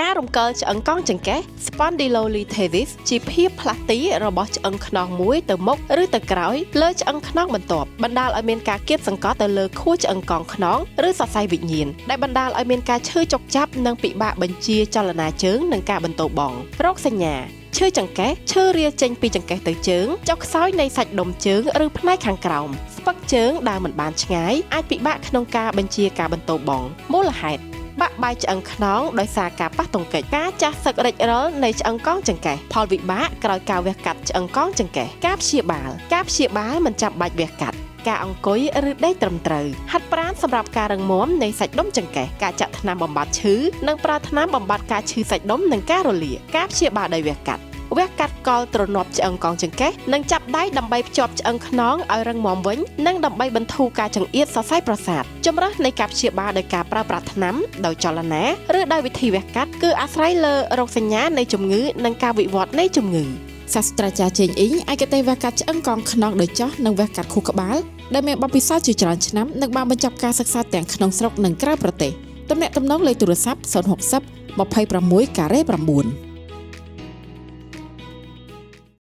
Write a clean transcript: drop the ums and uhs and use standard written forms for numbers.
ការរំកិលឆ្អឹងកងចង្កេះ spondylolisthesis ជាភាពផ្លាស់ទីរបស់ឆ្អឹងខ្នងមួយទៅមុខឬទៅក្រោយលើឆ្អឹងខ្នងបន្ទាប់បណ្ដាលឲ្យមានការគៀបសង្កត់ទៅលើខួរឆ្អឹងកងខ្នងឬសរសៃវិញ្ញាណដែលបណ្ដាលឲ្យមានការឈឺចុកចាប់និងពិបាកបញ្ជាចលនាជើងនិងការបន្ទោបងរោគសញ្ញាឈឺចង្កេះឈឺរាចេញពីចង្កេះទៅជើងចុកខ្សោយនៃសាច់ដុំជើងឬផ្នែកខាងក្រោមស្ពឹកជើងដើរមិនបានឆ្ងាយអាចពិបាកក្នុងការបញ្ជាការបន្ទោបងមូលហេតុបាក់បាយឆ្អឹងខ្នងដោយសារការប៉ះទង្គិចការចាស់សឹករិចរិលនៃឆ្អឹងកងចង្កេះផលវិបាកក្រោយការវះកាត់ឆ្អឹងកងចង្កេះការព្យាបាលមិនចាំបាច់វះកាត់ការអង្គុយឬដេកត្រឹមត្រូវហាត់ប្រាណសម្រាប់ការរឹងមាំនៃសាច់ដុំចង្កេះការចាក់ថ្នាំបំបត្តិឈឺនិងប្រើថ្នាំបំបត្តិការឈឺសាច់ដុំនិងការរលាកការព្យាបាលដោយវះកាត់កលទ្រនាប់ឆ្អឹងកងចង្កេះនិងចាប់ដៃដើម្បីភ្ជាប់ឆ្អឹងខ្នងឲ្យរឹងមាំវិញនិងដើម្បីបន្ធូរការចង្អៀតសរសៃប្រសាទជំរើសនៃការព្យាបាលដោយការប្រើប្រាស់ថ្នាំដោយចលនាឬដោយវិធីវះកាត់គឺអាស្រ័យលើរោគសញ្ញានៃជំងឺនិងការវិវត្តនៃជំងឺសាស្ត្រាចារ្យជេងអ៊ីងឯកទេសវះកាត់ឆ្អឹងកងខ្នងដោយចោះនិងវះកាត់ខួរក្បាលដែលមានបទពិសោធន៍ជាច្រើនឆ្នាំនិងបានបញ្ចប់ការសិក្សាទាំងក្នុងស្រុកនិងក្រៅប្រទេសទំនាក់ទំនងលេខទូរស័ព្ទ060 26 9